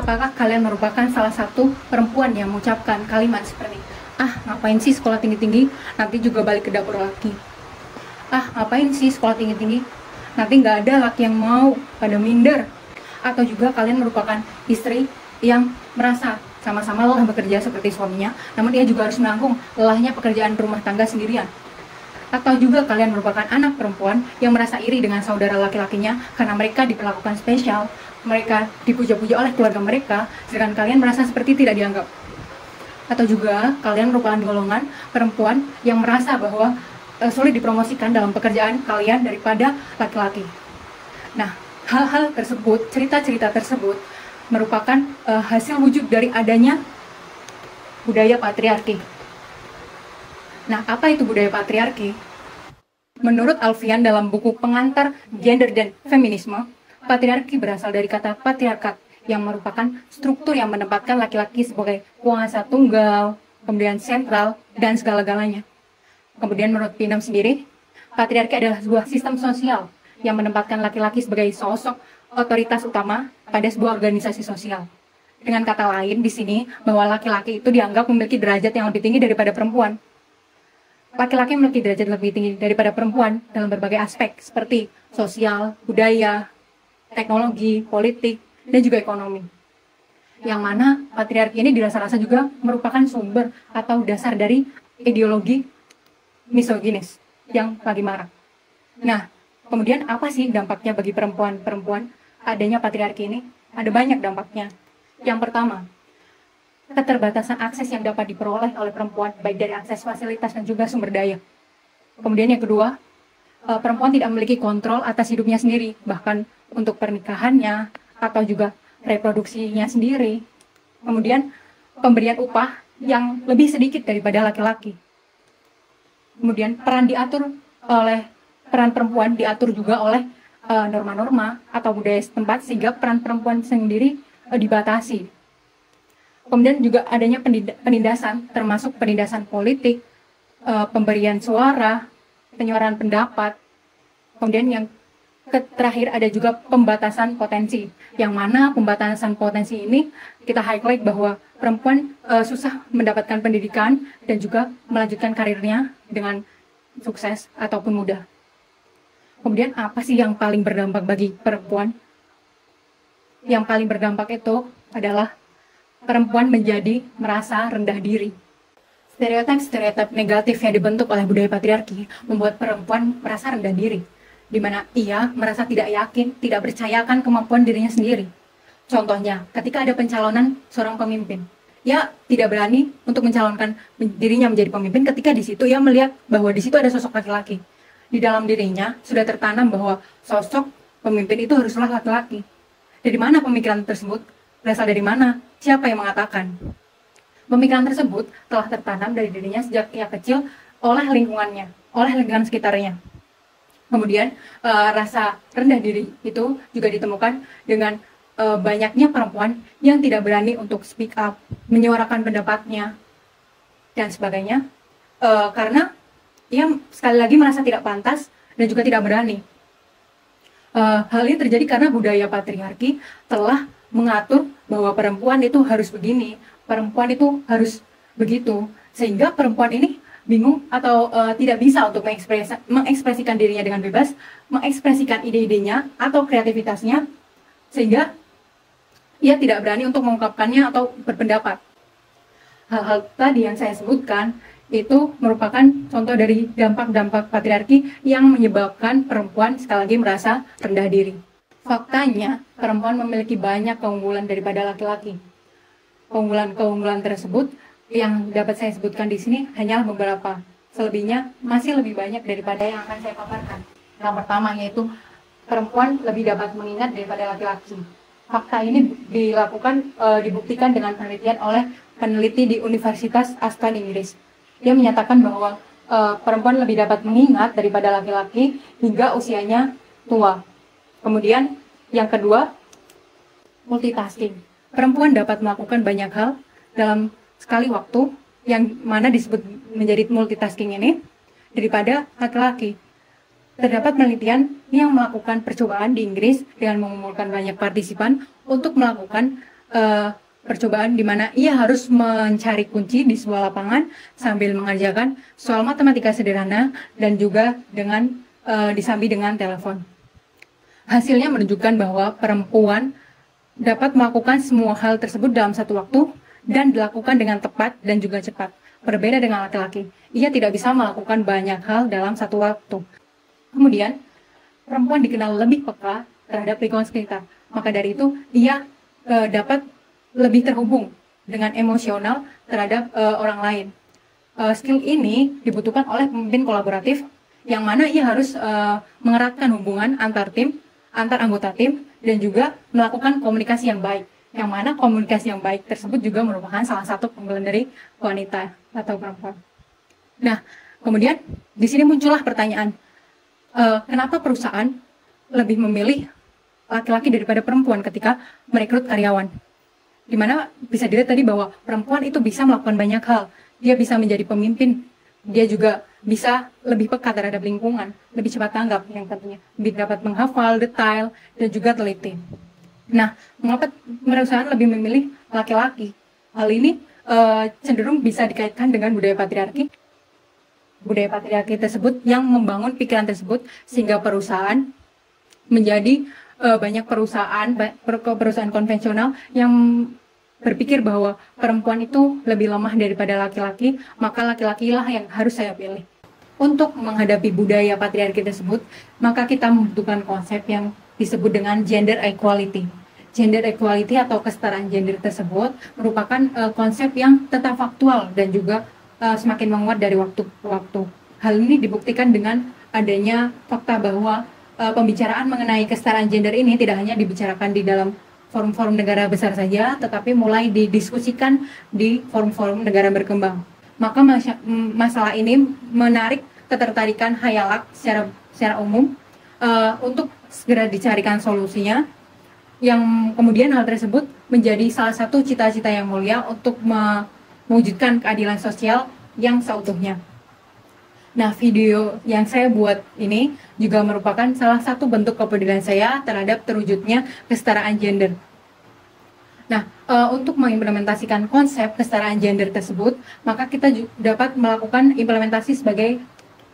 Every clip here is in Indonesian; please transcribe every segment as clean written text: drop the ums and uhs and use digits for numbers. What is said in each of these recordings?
Apakah kalian merupakan salah satu perempuan yang mengucapkan kalimat seperti, "Ah, ngapain sih sekolah tinggi-tinggi, nanti juga balik ke dapur laki. Ah, ngapain sih sekolah tinggi-tinggi, nanti nggak ada laki yang mau, pada minder." Atau juga kalian merupakan istri yang merasa sama-sama lelah bekerja seperti suaminya, namun ia juga harus menanggung lelahnya pekerjaan rumah tangga sendirian. Atau juga kalian merupakan anak perempuan yang merasa iri dengan saudara laki-lakinya karena mereka diperlakukan spesial, mereka dipuja-puja oleh keluarga mereka, sedangkan kalian merasa seperti tidak dianggap. Atau juga kalian merupakan golongan perempuan yang merasa bahwa sulit dipromosikan dalam pekerjaan kalian daripada laki-laki. Nah, hal-hal tersebut, cerita-cerita tersebut merupakan hasil wujud dari adanya budaya patriarki. Nah, apa itu budaya patriarki? Menurut Alfian dalam buku Pengantar Gender dan Feminisme, patriarki berasal dari kata patriarkat yang merupakan struktur yang menempatkan laki-laki sebagai penguasa tunggal, kemudian sentral, dan segala-galanya. Kemudian menurut Pinem sendiri, patriarki adalah sebuah sistem sosial yang menempatkan laki-laki sebagai sosok otoritas utama pada sebuah organisasi sosial. Dengan kata lain di sini, bahwa laki-laki itu dianggap memiliki derajat yang lebih tinggi daripada perempuan. Laki-laki memiliki derajat lebih tinggi daripada perempuan dalam berbagai aspek seperti sosial, budaya, teknologi, politik, dan juga ekonomi. Yang mana patriarki ini dirasa-rasa juga merupakan sumber atau dasar dari ideologi misoginis yang lagi marak. Nah, kemudian apa sih dampaknya bagi perempuan-perempuan adanya patriarki ini? Ada banyak dampaknya. Yang pertama, keterbatasan akses yang dapat diperoleh oleh perempuan, baik dari akses fasilitas dan juga sumber daya. Kemudian yang kedua, perempuan tidak memiliki kontrol atas hidupnya sendiri, bahkan untuk pernikahannya atau juga reproduksinya sendiri. Kemudian pemberian upah yang lebih sedikit daripada laki-laki. Kemudian peran perempuan diatur juga oleh norma-norma atau budaya setempat, sehingga peran perempuan sendiri dibatasi. Kemudian juga adanya penindasan, termasuk penindasan politik, pemberian suara, penyuaraan pendapat. Kemudian yang terakhir ada juga pembatasan potensi, yang mana pembatasan potensi ini kita highlight bahwa perempuan susah mendapatkan pendidikan dan juga melanjutkan karirnya dengan sukses ataupun mudah. Kemudian apa sih yang paling berdampak bagi perempuan? Yang paling berdampak itu adalah perempuan menjadi merasa rendah diri. Stereotip negatif yang dibentuk oleh budaya patriarki membuat perempuan merasa rendah diri, di mana ia merasa tidak yakin, tidak percaya akan kemampuan dirinya sendiri. Contohnya, ketika ada pencalonan seorang pemimpin, ia tidak berani untuk mencalonkan dirinya menjadi pemimpin ketika di situ ia melihat bahwa di situ ada sosok laki-laki. Di dalam dirinya sudah tertanam bahwa sosok pemimpin itu haruslah laki-laki. Dari mana pemikiran tersebut? Berasal dari mana? Siapa yang mengatakan? Pemikiran tersebut telah tertanam dari dirinya sejak ia kecil oleh lingkungannya, oleh lingkungan sekitarnya. Kemudian rasa rendah diri itu juga ditemukan dengan banyaknya perempuan yang tidak berani untuk speak up, menyuarakan pendapatnya, dan sebagainya, karena ia sekali lagi merasa tidak pantas dan juga tidak berani. Hal ini terjadi karena budaya patriarki telah mengatur bahwa perempuan itu harus begini, perempuan itu harus begitu, sehingga perempuan ini bingung atau tidak bisa untuk mengekspresikan dirinya dengan bebas, mengekspresikan ide-idenya atau kreativitasnya, sehingga ia tidak berani untuk mengungkapkannya atau berpendapat. Hal-hal tadi yang saya sebutkan itu merupakan contoh dari dampak-dampak patriarki yang menyebabkan perempuan sekali lagi merasa rendah diri. Faktanya, perempuan memiliki banyak keunggulan daripada laki-laki. Keunggulan-keunggulan tersebut yang dapat saya sebutkan di sini hanyalah beberapa. Selebihnya masih lebih banyak daripada yang akan saya paparkan. Yang pertama yaitu perempuan lebih dapat mengingat daripada laki-laki. Fakta ini dibuktikan dengan penelitian oleh peneliti di Universitas Aston Inggris. Dia menyatakan bahwa perempuan lebih dapat mengingat daripada laki-laki hingga usianya tua. Kemudian yang kedua, multitasking. Perempuan dapat melakukan banyak hal dalam sekali waktu, yang mana disebut menjadi multitasking ini, daripada laki-laki. Terdapat penelitian yang melakukan percobaan di Inggris dengan mengumpulkan banyak partisipan untuk melakukan percobaan di mana ia harus mencari kunci di sebuah lapangan sambil mengerjakan soal matematika sederhana dan juga dengan disambi dengan telepon. Hasilnya menunjukkan bahwa perempuan dapat melakukan semua hal tersebut dalam satu waktu dan dilakukan dengan tepat dan juga cepat. Berbeda dengan laki-laki, ia tidak bisa melakukan banyak hal dalam satu waktu. Kemudian, perempuan dikenal lebih peka terhadap lingkungan sekitar. Maka dari itu, ia dapat lebih terhubung dengan emosional terhadap orang lain. Skill ini dibutuhkan oleh pemimpin kolaboratif, yang mana ia harus mengeratkan hubungan antar tim, antar anggota tim, dan juga melakukan komunikasi yang baik. Yang mana komunikasi yang baik tersebut juga merupakan salah satu keunggulan dari wanita atau perempuan. Nah, kemudian di sini muncullah pertanyaan, kenapa perusahaan lebih memilih laki-laki daripada perempuan ketika merekrut karyawan? Dimana bisa dilihat tadi bahwa perempuan itu bisa melakukan banyak hal. Dia bisa menjadi pemimpin, dia juga bisa lebih peka terhadap lingkungan, lebih cepat tanggap yang tentunya, lebih dapat menghafal detail dan juga teliti. Nah, mengapa perusahaan lebih memilih laki-laki? Hal ini cenderung bisa dikaitkan dengan budaya patriarki. Budaya patriarki tersebut yang membangun pikiran tersebut sehingga perusahaan menjadi banyak perusahaan konvensional yang berpikir bahwa perempuan itu lebih lemah daripada laki-laki, maka laki-lakilah yang harus saya pilih. Untuk menghadapi budaya patriarki tersebut, maka kita membutuhkan konsep yang disebut dengan gender equality. Gender equality atau kesetaraan gender tersebut merupakan konsep yang tetap faktual dan juga semakin menguat dari waktu ke waktu. Hal ini dibuktikan dengan adanya fakta bahwa pembicaraan mengenai kesetaraan gender ini tidak hanya dibicarakan di dalam forum-forum negara besar saja, tetapi mulai didiskusikan di forum-forum negara berkembang. Maka masalah ini menarik ketertarikan Hayalak secara umum untuk segera dicarikan solusinya, yang kemudian hal tersebut menjadi salah satu cita-cita yang mulia untuk mewujudkan keadilan sosial yang seutuhnya. Nah, video yang saya buat ini juga merupakan salah satu bentuk kepedulian saya terhadap terwujudnya kesetaraan gender. Nah, untuk mengimplementasikan konsep kesetaraan gender tersebut, maka kita dapat melakukan implementasi sebagai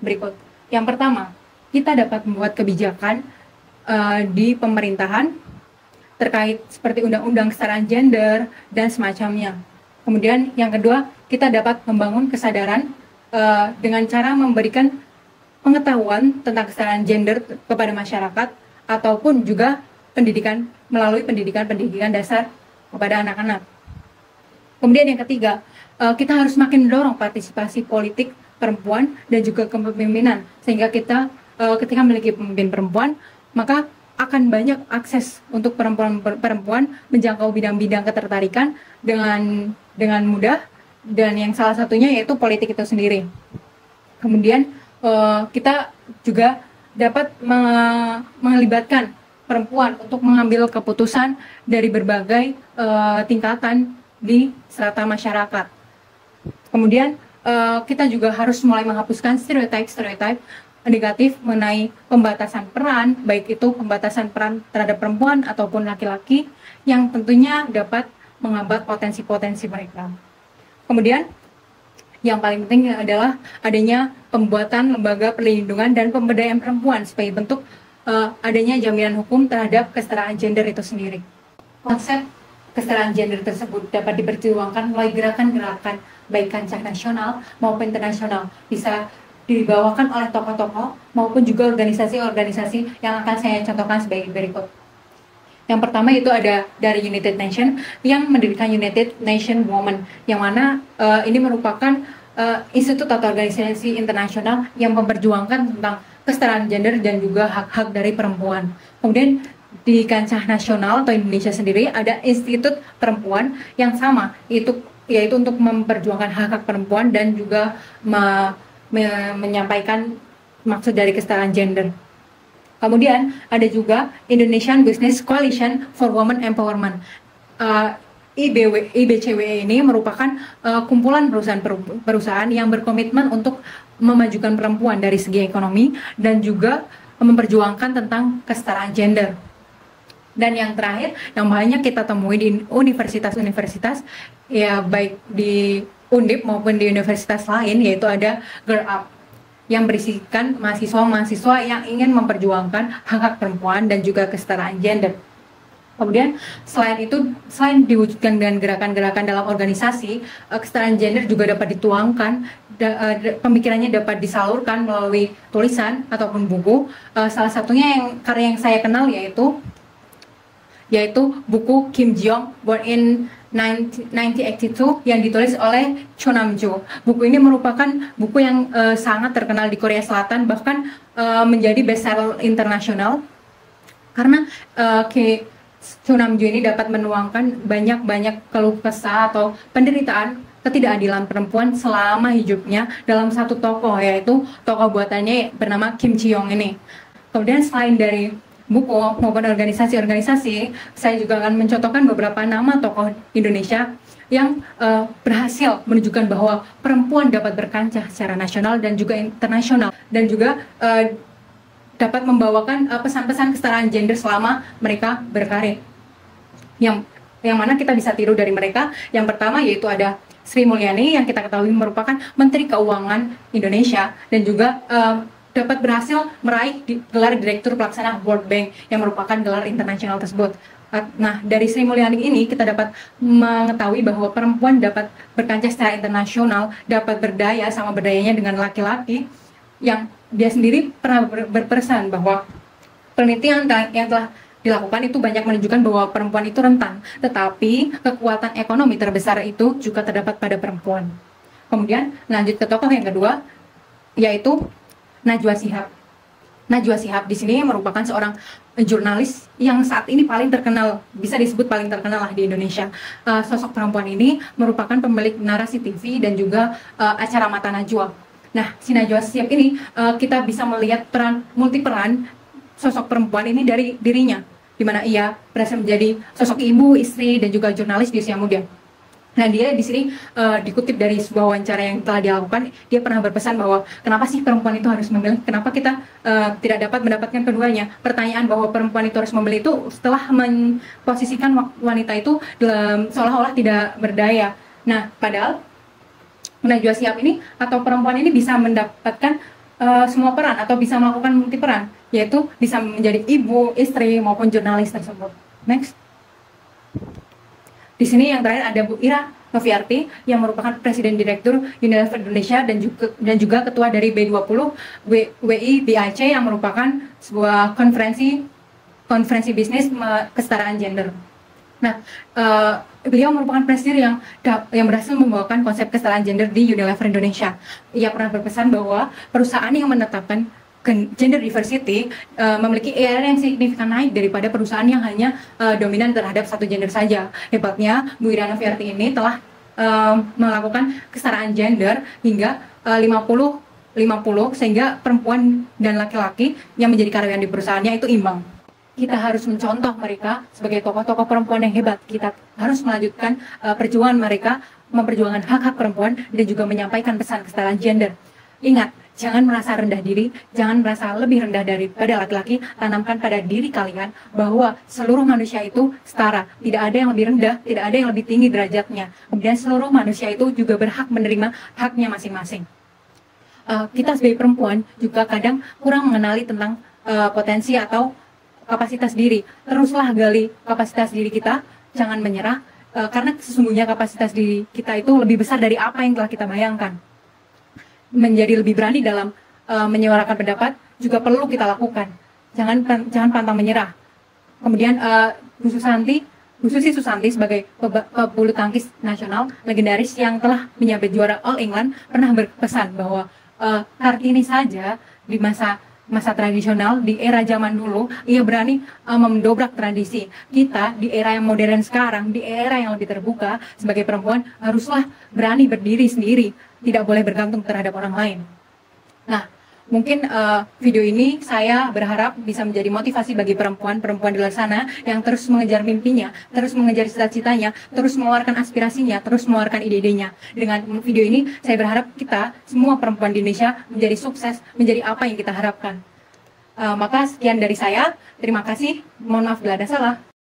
berikut. Yang pertama, kita dapat membuat kebijakan di pemerintahan terkait seperti undang-undang kesetaraan gender dan semacamnya. Kemudian yang kedua, kita dapat membangun kesadaran dengan cara memberikan pengetahuan tentang kesetaraan gender kepada masyarakat ataupun juga pendidikan melalui pendidikan dasar kepada anak-anak. Kemudian yang ketiga, kita harus makin mendorong partisipasi politik perempuan dan juga kepemimpinan, sehingga kita ketika memiliki pemimpin perempuan, maka akan banyak akses untuk perempuan menjangkau bidang-bidang ketertarikan dengan mudah, dan yang salah satunya yaitu politik itu sendiri. Kemudian kita juga dapat melibatkan perempuan untuk mengambil keputusan dari berbagai tingkatan di strata masyarakat. Kemudian kita juga harus mulai menghapuskan stereotip negatif mengenai pembatasan peran, baik itu pembatasan peran terhadap perempuan ataupun laki-laki, yang tentunya dapat menghambat potensi-potensi mereka. Kemudian yang paling penting adalah adanya pembuatan lembaga perlindungan dan pemberdayaan perempuan sebagai bentuk adanya jaminan hukum terhadap kesetaraan gender itu sendiri. Konsep kesetaraan gender tersebut dapat diperjuangkan melalui gerakan-gerakan baik kancah nasional maupun internasional, bisa dibawakan oleh tokoh-tokoh maupun juga organisasi-organisasi yang akan saya contohkan sebagai berikut. Yang pertama itu ada dari United Nations yang mendirikan United Nations Women, yang mana ini merupakan institut atau organisasi internasional yang memperjuangkan tentang kesetaraan gender dan juga hak-hak dari perempuan. Kemudian di kancah nasional atau Indonesia sendiri ada Institut Perempuan yang sama, yaitu untuk memperjuangkan hak-hak perempuan dan juga menyampaikan maksud dari kesetaraan gender. Kemudian ada juga Indonesian Business Coalition for Women Empowerment. IBCWE ini merupakan kumpulan perusahaan yang berkomitmen untuk memajukan perempuan dari segi ekonomi dan juga memperjuangkan tentang kesetaraan gender. Dan yang terakhir, yang banyak kita temui di universitas-universitas, ya baik di Undip maupun di universitas lain, yaitu ada Girl Up, yang berisikan mahasiswa-mahasiswa yang ingin memperjuangkan hak-hak perempuan dan juga kesetaraan gender. Kemudian selain diwujudkan dengan gerakan-gerakan dalam organisasi, kesetaraan gender juga dapat dituangkan, pemikirannya dapat disalurkan melalui tulisan ataupun buku. Salah satunya karya yang saya kenal yaitu buku Kim Ji-young Born in 1982 yang ditulis oleh Cho Nam-jo. Buku ini merupakan buku yang sangat terkenal di Korea Selatan, bahkan menjadi bestseller internasional karena Cho Nam-jo ini dapat menuangkan banyak keluh kesah atau penderitaan ketidakadilan perempuan selama hidupnya dalam satu tokoh, yaitu tokoh buatannya bernama Kim Ji-young ini. Kemudian selain dari buku maupun organisasi-organisasi, saya juga akan mencontohkan beberapa nama tokoh Indonesia yang berhasil menunjukkan bahwa perempuan dapat berkancah secara nasional dan juga internasional, dan juga dapat membawakan pesan-pesan kesetaraan gender selama mereka berkarir. Yang mana kita bisa tiru dari mereka. Yang pertama yaitu ada Sri Mulyani yang kita ketahui merupakan Menteri Keuangan Indonesia dan juga dapat berhasil meraih gelar Direktur Pelaksana World Bank yang merupakan gelar internasional tersebut. Nah, dari Sri Mulyani ini kita dapat mengetahui bahwa perempuan dapat berkancah secara internasional, dapat berdaya sama berdayanya dengan laki-laki, yang dia sendiri pernah berpesan bahwa penelitian yang telah dilakukan itu banyak menunjukkan bahwa perempuan itu rentan, tetapi kekuatan ekonomi terbesar itu juga terdapat pada perempuan. Kemudian lanjut ke tokoh yang kedua, yaitu Najwa Shihab. Najwa Shihab di sini merupakan seorang jurnalis yang saat ini paling terkenal, bisa disebut paling terkenal lah di Indonesia. Sosok perempuan ini merupakan pemilik narasi TV dan juga acara Mata Najwa. Nah, si Najwa Shihab ini kita bisa melihat multi peran sosok perempuan ini dari dirinya, di mana ia berhasil menjadi sosok ibu, istri, dan juga jurnalis di usia muda. Nah, dia di sini dikutip dari sebuah wawancara yang telah dilakukan, dia pernah berpesan bahwa kenapa sih perempuan itu harus memilih, kenapa kita tidak dapat mendapatkan keduanya. Pertanyaan bahwa perempuan itu harus memilih itu setelah memposisikan wanita itu seolah-olah tidak berdaya. Nah, padahal Najwa Shihab ini atau perempuan ini bisa mendapatkan semua peran atau bisa melakukan multi peran, yaitu bisa menjadi ibu, istri maupun jurnalis tersebut. Next. Di sini yang terakhir ada Bu Ira Noviarti yang merupakan Presiden Direktur Unilever Indonesia dan juga ketua dari B20 WIBIC yang merupakan sebuah konferensi bisnis kesetaraan gender. Nah, beliau merupakan presiden yang berhasil membawakan konsep kesetaraan gender di Unilever Indonesia. Ia pernah berpesan bahwa perusahaan yang menetapkan gender diversity memiliki ARR yang signifikan naik daripada perusahaan yang hanya dominan terhadap satu gender saja. Hebatnya, Bu Ira Noviarti ini telah melakukan kesetaraan gender hingga 50-50 sehingga perempuan dan laki-laki yang menjadi karyawan di perusahaannya itu imbang. Kita harus mencontoh mereka sebagai tokoh-tokoh perempuan yang hebat. Kita harus melanjutkan perjuangan mereka, memperjuangkan hak-hak perempuan dan juga menyampaikan pesan kesetaraan gender. Ingat, jangan merasa rendah diri, jangan merasa lebih rendah daripada laki-laki. Tanamkan pada diri kalian bahwa seluruh manusia itu setara. Tidak ada yang lebih rendah, tidak ada yang lebih tinggi derajatnya. Kemudian seluruh manusia itu juga berhak menerima haknya masing-masing. Kita sebagai perempuan juga kadang kurang mengenali tentang potensi atau kapasitas diri. Teruslah gali kapasitas diri kita, jangan menyerah, karena sesungguhnya kapasitas diri kita itu lebih besar dari apa yang telah kita bayangkan. Menjadi lebih berani dalam menyuarakan pendapat juga perlu kita lakukan. Jangan pantang menyerah. Kemudian Bu Susi Susanti sebagai pebulu tangkis nasional legendaris yang telah menyabet juara All England pernah berpesan bahwa Kartini saja di masa tradisional, di era zaman dulu, ia berani mendobrak tradisi. Kita di era yang modern sekarang, di era yang lebih terbuka, sebagai perempuan haruslah berani berdiri sendiri, tidak boleh bergantung terhadap orang lain. Nah, mungkin video ini saya berharap bisa menjadi motivasi bagi perempuan-perempuan di luar sana yang terus mengejar mimpinya, terus mengejar cita-citanya, terus mengeluarkan aspirasinya, terus mengeluarkan ide-idenya. Dengan video ini, saya berharap kita, semua perempuan di Indonesia, menjadi sukses, menjadi apa yang kita harapkan. Maka sekian dari saya, terima kasih, mohon maaf bila ada salah.